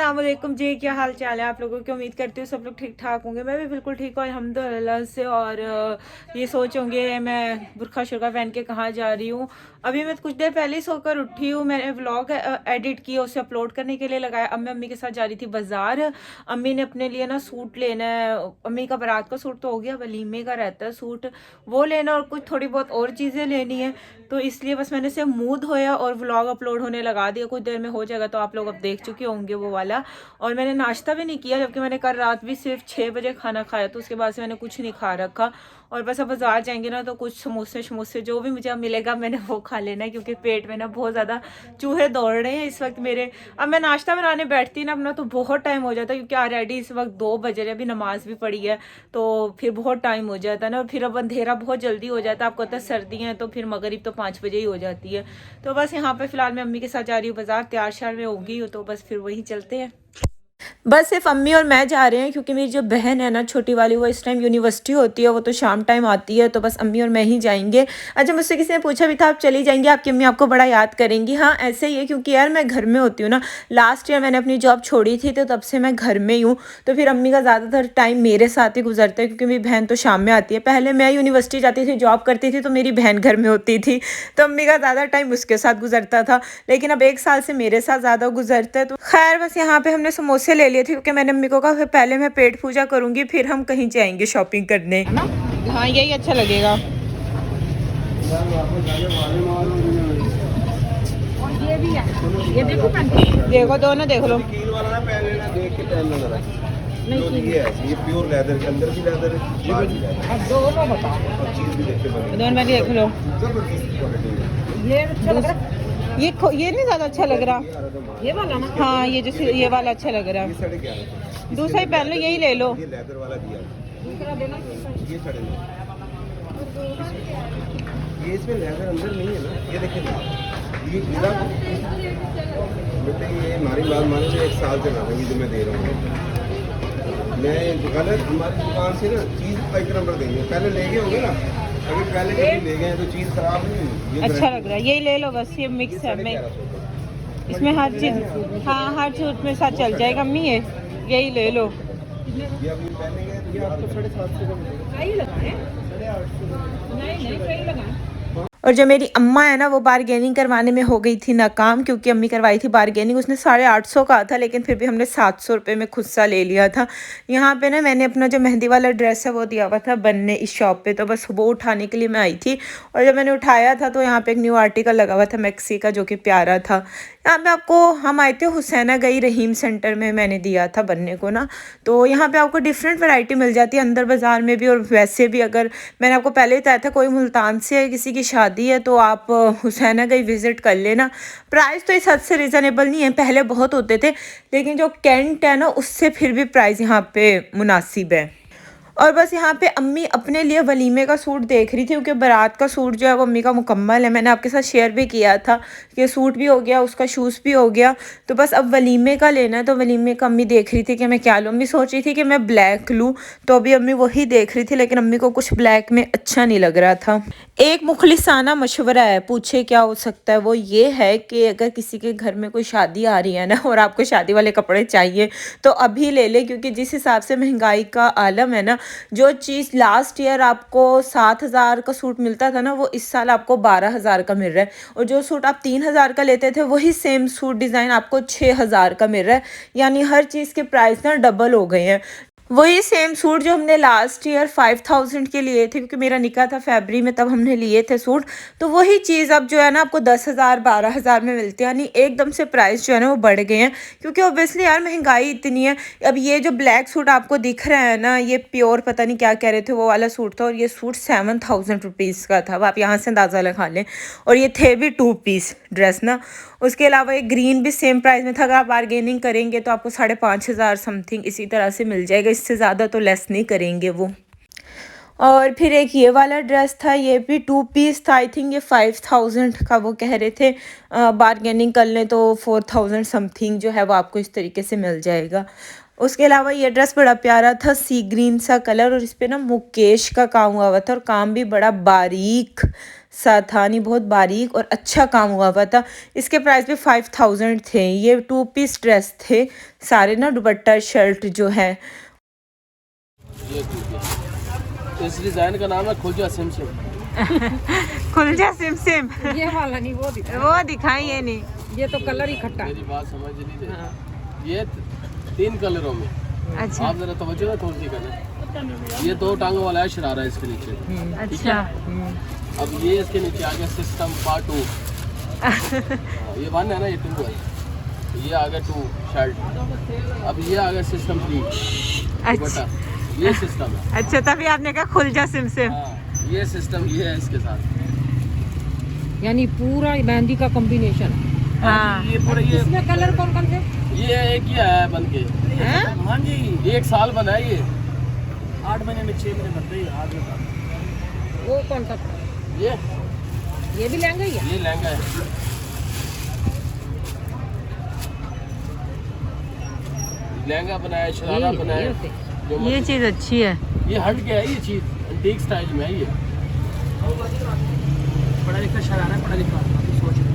अस्सलाम वालेकुम जी, क्या हाल चाल है आप लोगों की। उम्मीद करती हूँ सब लोग ठीक ठाक होंगे। मैं भी बिल्कुल ठीक हूँ अल्हम्दुलिल्लाह से। और ये सोच होंगे मैं बुरखा शुरखा पहन के कहाँ जा रही हूँ। अभी मैं कुछ देर पहले ही सोकर उठी हूँ। मैंने व्लॉग एडिट किया, उसे अपलोड करने के लिए लगाया। अब मैं अम्मी के साथ जा रही थी बाजार। अम्मी ने अपने लिए ना सूट लेना है। अम्मी का बारात का सूट तो हो गया, वलीमे का रहता है सूट, वो लेना और कुछ थोड़ी बहुत और चीज़ें लेनी है। तो इसलिए बस मैंने से मुंह धोया और व्लॉग अपलोड होने लगा दिया। कुछ देर में हो जाएगा, तो आप लोग अब देख चुके होंगे वो वाला। और मैंने नाश्ता भी नहीं किया, जबकि मैंने कल रात भी सिर्फ 6 बजे खाना खाया, तो उसके बाद से मैंने कुछ नहीं खा रखा। और बस अब बाजार जाएंगे ना, तो कुछ समोसे शमोसे जो भी मुझे मिलेगा मैंने वो खा लेना है, क्योंकि पेट में ना बहुत ज़्यादा चूहे दौड़ रहे हैं इस वक्त मेरे। अब मैं नाश्ता बनाने बैठती ना अपना, तो बहुत टाइम हो जाता है, क्योंकि ऑलरेडी इस वक्त 2 बज रहे, अभी नमाज भी पढ़ी है, तो फिर बहुत टाइम हो जाता है ना। और फिर अब अंधेरा बहुत जल्दी हो जाता है, आपको पता है सर्दियाँ हैं, तो फिर मगरिब तो 5 बजे ही हो जाती है। तो बस यहाँ पे फिलहाल मैं अम्मी के साथ जा रही हूँ बाजार, तैयार श्यार में होगी, तो बस फिर वहीं चलते हैं। बस सिर्फ अम्मी और मैं जा रहे हैं, क्योंकि मेरी जो बहन है ना छोटी वाली, वो इस टाइम यूनिवर्सिटी होती है, वो तो शाम टाइम आती है, तो बस अम्मी और मैं ही जाएंगे। अच्छा, मुझसे किसी ने पूछा भी था आप चली जाएंगी, आपकी अम्मी आपको बड़ा याद करेंगी। हाँ ऐसे ही है, क्योंकि यार मैं घर में होती हूँ ना। लास्ट ईयर मैंने अपनी जॉब छोड़ी थी, तो तब से मैं घर में ही हूँ। तो फिर अम्मी का ज़्यादातर टाइम मेरे साथ ही गुजरता है, क्योंकि मेरी बहन तो शाम में आती है। पहले मैं यूनिवर्सिटी जाती थी, जॉब करती थी, तो मेरी बहन घर में होती थी, तो अम्मी का ज़्यादा टाइम उसके साथ गुजरता था। लेकिन अब 1 साल से मेरे साथ ज़्यादा गुजरता है। तो खैर बस यहाँ पे हमने समोसे ले लिए थे, क्योंकि मैंने अम्मी को कहा फिर पहले मैं पेट पूजा करूँगी, फिर हम कहीं जाएंगे शॉपिंग करने, है ना। हाँ यही अच्छा लगेगा। ये भी है, ये देखो, देखो दोनों देख लो। कील वाला ना पहन लेना, देख के पहन लेना जरा। नहीं ये है, ये प्योर लेदर के अंदर भी लेदर है, बाहर भी लेदर अब दोनों बताओ, और चीज भी देख के बनी दोनों में देख लो। जबरदस्त क्वालिटी है। ये अच्छा लग रहा है, ये नहीं ज़्यादा अच्छा लग रहा। ये वाला ना, हाँ ये जैसे ये वाला अच्छा लग रहा ये है। 11.5 दूसरा ही पहन लो, यही ले लो। ये लेदर वाला दिया, दूसरा देना। ये 9.5। ये इसमें लेदर अंदर नहीं है ना, ये देखिए ये हीरा बेटे, ये हमारी बात मानो तो 1 साल से ना ये जो मैं दे रहा हूँ। मैं गलत हमारी दुकान से ना चीज़ एक नंबर देंगे, पहले ले गए होंगे ना, अगर पहले कभी ले गए तो चीज़ खराब नहीं होगी। अच्छा लग रहा है, यही ले लो बस। ये मिक्स है, मैं इसमें हर चीज़, हाँ हर चीज मेरे साथ चल जाएगा अम्मी, ये यही ले लो। ये अभी पहनेंगे तो ये आपको 750 का मिलेगा। सही लगा है, 850 नहीं सही लगा। और जो मेरी अम्मा है ना, वो बारगेनिंग करवाने में हो गई थी नाकाम, क्योंकि अम्मी करवाई थी बारगेनिंग, उसने 850 का था, लेकिन फिर भी हमने 700 रुपये में खुद सा ले लिया था। यहाँ पे ना मैंने अपना जो मेहंदी वाला ड्रेस है वो दिया हुआ था बनने इस शॉप पे, तो बस वो उठाने के लिए मैं आई थी। और जब मैंने उठाया था, तो यहाँ पे एक न्यू आर्टिकल लगा हुआ था मैक्सी का, जो कि प्यारा था। यहाँ पे आपको, हम आए थे हुसैना गई रहीम सेंटर में, मैंने दिया था बनने को ना। तो यहाँ पे आपको डिफरेंट वैरायटी मिल जाती है अंदर बाज़ार में भी, और वैसे भी। अगर मैंने आपको पहले ही बताया था, कोई मुल्तान से है, किसी की शादी है, तो आप हुसैना गई विज़िट कर लेना। प्राइस तो इस हद से रिजनेबल नहीं है, पहले बहुत होते थे, लेकिन जो कैंट है ना, उससे फिर भी प्राइस यहाँ पे मुनासिब है। और बस यहाँ पे अम्मी अपने लिए वलीमे का सूट देख रही थी, क्योंकि बारात का सूट जो है वो अम्मी का मुकम्मल है। मैंने आपके साथ शेयर भी किया था कि सूट भी हो गया, उसका शूज़ भी हो गया, तो बस अब वलीमे का लेना है। तो वलीमे का अम्मी देख रही थी कि मैं क्या लूँ। अम्मी सोच रही थी कि मैं ब्लैक लूँ, तो अभी अम्मी वही देख रही थी, लेकिन अम्मी को कुछ ब्लैक में अच्छा नहीं लग रहा था। एक मुखलिसाना मशवरा है, पूछे क्या हो सकता है। वो ये है कि अगर किसी के घर में कोई शादी आ रही है ना, और आपको शादी वाले कपड़े चाहिए, तो अभी ले ले, क्योंकि जिस हिसाब से महंगाई का आलम है ना, जो चीज़ लास्ट ईयर आपको 7,000 का सूट मिलता था ना, वो इस साल आपको 12,000 का मिल रहा है। और जो सूट आप 3,000 का लेते थे, वही सेम सूट डिज़ाइन आपको 6,000 का मिल रहा है। यानी हर चीज़ के प्राइस ना डबल हो गए हैं। वही सेम सूट जो हमने लास्ट ईयर 5,000 के लिए थे, क्योंकि मेरा निकाह था फरवरी में, तब हमने लिए थे सूट, तो वही चीज़ अब जो है ना आपको 10,000 12,000 में मिलती है। यानी एकदम से प्राइस जो है ना वो बढ़ गए हैं, क्योंकि ऑब्वियसली यार महंगाई इतनी है। अब ये जो ब्लैक सूट आपको दिख रहा है ना, ये प्योर पता नहीं क्या कह रहे थे, वो वाला सूट था, और ये सूट 7,000 रुपीज़ का था। अब आप यहाँ से अंदाज़ा लगा लें। और ये थे भी 2 पीस ड्रेस ना। उसके अलावा एक ग्रीन भी सेम प्राइस में था, अगर आप बारगेनिंग करेंगे तो आपको 5,500 समथिंग इसी तरह से मिल जाएगा, इससे ज़्यादा तो लेस नहीं करेंगे वो। और फिर एक ये वाला ड्रेस था, ये भी 2 पीस था, आई थिंक ये 5,000 का वो कह रहे थे। बारगेनिंग कर लें तो 4,000 समथिंग जो है वो आपको इस तरीके से मिल जाएगा। उसके अलावा ये ड्रेस बड़ा प्यारा था, सी ग्रीन सा कलर, और इस पर ना मुकेश का काम हुआ हुआ था, और काम भी बड़ा बारीक सा था, नहीं बहुत बारीक और अच्छा काम हुआ हुआ था। इसके प्राइस भी 5000 थे। ये 2 पीस ड्रेस थे सारे ना, दुपट्टा शर्ट जो है। ये इस डिजाइन का नाम है खुलजा सिम सिम। खुलजा सिम सिम। ये वाला नहीं, वो दिखाई ये नहीं। ये तो कलर ही खट्टा है। मेरी बात समझ लीजिए। ये 3 कलरों में। अच्छा आप जरा तवज्जो ना थोड़ी सी करें। ये 2 टांगों वाला है शरारा इसके नीचे। अच्छा। अब ये इसके नीचे आ गया सिस्टम पार्ट 2। ये 1 है ना, ये 2 है। ये आ गया 2 शर्ट। अब ये आ गया सिस्टम 3। अच्छा ये सिस्टम है। अच्छा, तभी आपने कहा खुलजा सिम सिम। हाँ, ये सिस्टम ये है इसके साथ। यानी पूरा मेहंदी का कॉम्बिनेशन। हाँ। ये पूरा ये इसमें कलर कौन कौन से? ये एक ही आया है बन के। हाँ जी, 1 साल बना है ये। 8 महीने में 6 महीने बनते हैं। वो कौन सा? ये भी लहंगा ही है। ये लहंगा है। लहंगा बनाया, शरारा बनाया। जो ये चीज अच्छी है। ये हट गया है, ये चीज एंटीक स्टाइल में है। ये पढ़ा लिखा शरारा, पढ़ा लिखा सोच।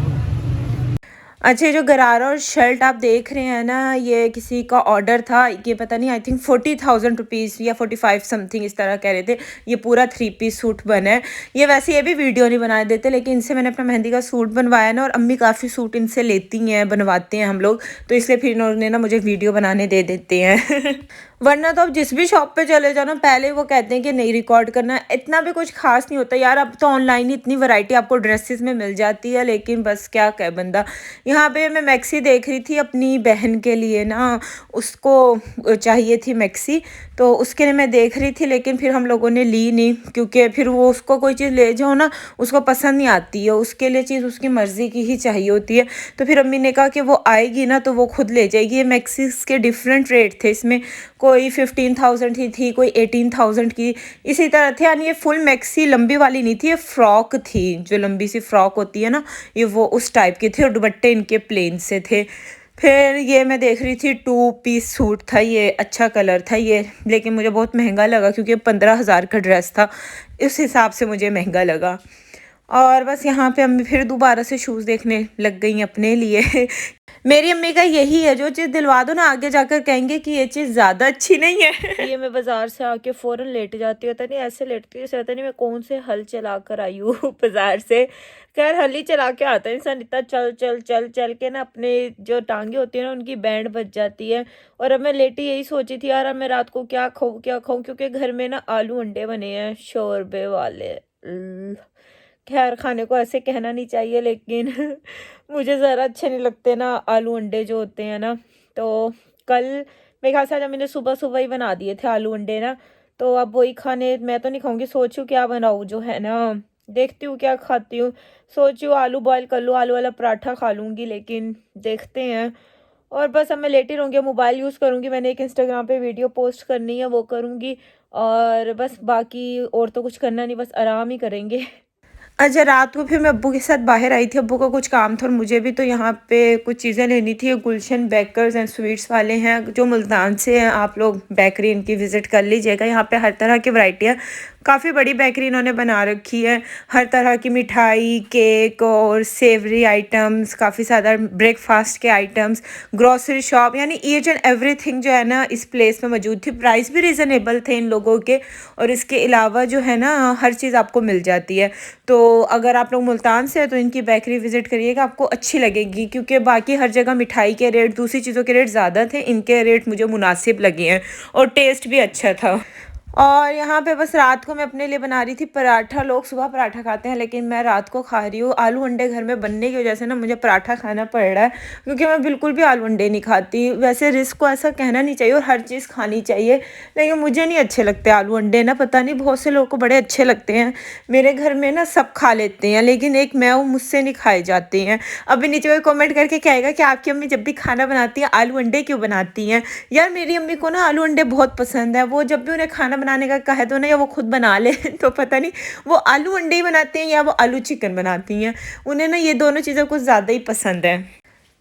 अच्छा, ये जो गरारा और शर्ट आप देख रहे हैं ना, ये किसी का ऑर्डर था। ये पता नहीं, आई थिंक 40,000 रुपीज़ या 45 समथिंग इस तरह कह रहे थे। ये पूरा 3 पीस सूट बना है। ये वैसे ये भी वीडियो नहीं बना देते, लेकिन इनसे मैंने अपना मेहंदी का सूट बनवाया ना, और अम्मी काफ़ी सूट इनसे लेती हैं, बनवाते हैं हम लोग, तो इसलिए फिर इन्होंने ना मुझे वीडियो बनाने दे देते हैं। वरना तो अब जिस भी शॉप पे चले जाओ ना, पहले वो कहते हैं कि नहीं रिकॉर्ड करना। इतना भी कुछ खास नहीं होता यार। अब तो ऑनलाइन ही इतनी वैरायटी आपको ड्रेसेस में मिल जाती है, लेकिन बस क्या कहे बंदा। यहाँ पे मैं मैक्सी देख रही थी अपनी बहन के लिए ना, उसको चाहिए थी मैक्सी, तो उसके लिए मैं देख रही थी, लेकिन फिर हम लोगों ने ली नहीं, क्योंकि फिर वो उसको कोई चीज़ ले जाओ ना, उसको पसंद नहीं आती है। उसके लिए चीज़ उसकी मर्ज़ी की ही चाहिए होती है। तो फिर अम्मी ने कहा कि वो आएगी ना तो वो खुद ले जाएगी। ये मैक्सीज के डिफरेंट रेट थे, इसमें कोई 15,000 की थी, कोई 18,000 की, इसी तरह थे। यानी ये फुल मैक्सी लंबी वाली नहीं थी, ये फ्रॉक थी, जो लंबी सी फ्रॉक होती है ना, ये वो उस टाइप की थी, और दुपट्टे इनके प्लेन से थे। फिर ये मैं देख रही थी 2 पीस सूट था, ये अच्छा कलर था ये, लेकिन मुझे बहुत महंगा लगा, क्योंकि 15,000 का ड्रेस था, इस हिसाब से मुझे महंगा लगा। और बस यहाँ पे अम्मी फिर दोबारा से शूज़ देखने लग गई अपने लिए। मेरी अम्मी का यही है, जो चीज़ दिलवा दो ना, आगे जाकर कहेंगे कि ये चीज़ ज़्यादा अच्छी नहीं है। ये मैं बाज़ार से आके फ़ौरन लेट जाती हूँ, नहीं ऐसे लेटती हूँ, पता नहीं मैं कौन से हल चला कर आई हूँ बाज़ार से। खैर, हल ही चला के आता है इंसान, इतना चल चल चल चल के ना अपने जो टांगे होती है ना, उनकी बैंड बज जाती है। और अब मैं लेटी यही सोची थी यार, अब मैं रात को क्या खाऊँ क्या खाऊँ, क्योंकि घर में ना आलू अंडे बने हैं शोरबे वाले। खैर, खाने को ऐसे कहना नहीं चाहिए, लेकिन मुझे ज़रा अच्छे नहीं लगते ना आलू अंडे जो होते हैं ना। तो कल मेरे ख्याल से आज मैंने सुबह सुबह ही बना दिए थे आलू अंडे ना, तो अब वही खाने। मैं तो नहीं खाऊंगी, सोच हूँ क्या बनाऊँ जो है ना, देखती हूँ क्या खाती हूँ। सोच हूँ आलू बॉयल कर लूँ, आलू वाला पराठा खा लूँगी, लेकिन देखते हैं। और बस अब मैं लेटी रहूँगी, मोबाइल यूज़ करूँगी। मैंने एक इंस्टाग्राम पे वीडियो पोस्ट करनी है, वो करूँगी। और बस बाकी और तो कुछ करना नहीं, बस आराम ही करेंगे। अच्छा, रात को फिर मैं अब्बू के साथ बाहर आई थी, अब्बू को कुछ काम था और मुझे भी, तो यहाँ पे कुछ चीज़ें लेनी थी। गुलशन बेकर्स एंड स्वीट्स वाले हैं, जो मुल्तान से हैं। आप लोग बेकरी इनकी विज़िट कर लीजिएगा। यहाँ पे हर तरह की वैरायटी है, काफ़ी बड़ी बेकरी इन्होंने बना रखी है। हर तरह की मिठाई, केक और सेवरी आइटम्स, काफ़ी ज़्यादा ब्रेकफास्ट के आइटम्स, ग्रॉसरी शॉप, यानी ईच एंड एवरीथिंग जो है ना इस प्लेस में मौजूद थी। प्राइस भी रिजनेबल थे इन लोगों के, और इसके अलावा जो है ना हर चीज़ आपको मिल जाती है। तो अगर आप लोग मुल्तान से हैं तो इनकी बेकरी विज़िट करिएगा, आपको अच्छी लगेगी, क्योंकि बाकी हर जगह मिठाई के रेट, दूसरी चीज़ों के रेट ज़्यादा थे, इनके रेट मुझे मुनासिब लगे हैं, और टेस्ट भी अच्छा था। और यहाँ पे बस रात को मैं अपने लिए बना रही थी पराठा। लोग सुबह पराठा खाते हैं, लेकिन मैं रात को खा रही हूँ। आलू अंडे घर में बनने की वजह से ना मुझे पराठा खाना पड़ रहा है, क्योंकि मैं बिल्कुल भी आलू अंडे नहीं खाती। वैसे रिस्क को ऐसा कहना नहीं चाहिए, और हर चीज़ खानी चाहिए, लेकिन मुझे नहीं अच्छे लगते आलू अंडे ना। पता नहीं, बहुत से लोगों को बड़े अच्छे लगते हैं। मेरे घर में ना सब खा लेते हैं, लेकिन एक मैं हूँ, मुझसे नहीं खाए जाते हैं। अभी नीचे कोई कॉमेंट करके कहेगा कि आपकी अम्मी जब भी खाना बनाती है आलू अंडे क्यों बनाती हैं। यार, मेरी अम्मी को ना आलू अंडे बहुत पसंद है। वो जब भी उन्हें खाना बनाने का कहे तो या वो खुद बना ले तो पता नहीं वो आलू अंडे ही बनाते हैं या वो आलू चिकन बनाती हैं। उन्हें ना ये दोनों चीज़ें कुछ ज़्यादा ही पसंद है।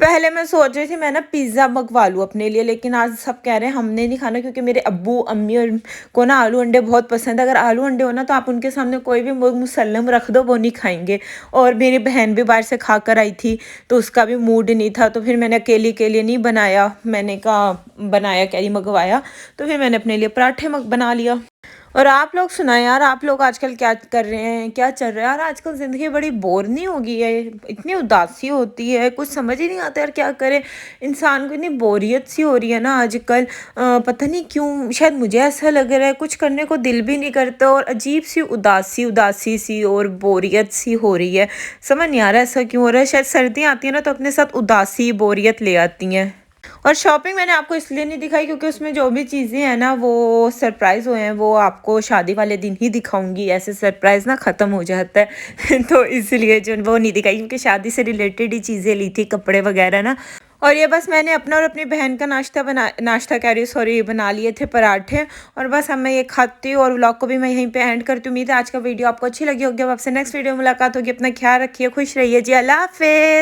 पहले मैं सोच रही थी मैं ना पिज़्ज़ा मंगवा लूँ अपने लिए, लेकिन आज सब कह रहे हैं हमने नहीं खाना, क्योंकि मेरे अब्बू अम्मी और को ना आलू अंडे बहुत पसंद है। अगर आलू अंडे हो ना तो आप उनके सामने कोई भी मुसल्लम रख दो वो नहीं खाएंगे। और मेरी बहन भी बाहर से खा कर आई थी तो उसका भी मूड नहीं था, तो फिर मैंने अकेले के लिए नहीं बनाया, मैंने कहा बनाया क्या ही मंगवाया, तो फिर मैंने अपने लिए पराठे बना लिया। और आप लोग सुनाएं यार, आप लोग आजकल क्या कर रहे हैं, क्या चल रहा है यार। आजकल ज़िंदगी बड़ी बोर नहीं हो गई है, इतनी उदासी होती है, कुछ समझ ही नहीं आता यार क्या करे। इंसान को इतनी बोरियत सी हो रही है ना आजकल, पता नहीं क्यों, शायद मुझे ऐसा लग रहा है कुछ करने को दिल भी नहीं करता, और अजीब सी उदासी सी और बोरियत सी हो रही है। समझ नहीं आ रहा ऐसा क्यों हो रहा है। शायद सर्दियाँ आती हैं ना तो अपने साथ उदासी बोरियत ले आती हैं। और शॉपिंग मैंने आपको इसलिए नहीं दिखाई क्योंकि उसमें जो भी चीज़ें हैं ना वो सरप्राइज़ हुए हैं, वो आपको शादी वाले दिन ही दिखाऊंगी, ऐसे सरप्राइज़ ना ख़त्म हो जाता है तो इसलिए जो वो नहीं दिखाई, क्योंकि शादी से रिलेटेड ही चीज़ें ली थी, कपड़े वगैरह ना। और ये बस मैंने अपना और अपनी बहन का नाश्ता कह रही हूँ, सॉरी, बना लिए थे पराठे, और बस अब मैं ये खाती हूँ और व्लॉग को भी मैं यहीं पे एंड करती हूँ। उम्मीद है आज का वीडियो आपको अच्छी लगी होगी। अब आपसे नेक्स्ट वीडियो मुलाकात होगी। अपना ख्याल रखिए, खुश रहिए जी, अल्लाह हाफिज़।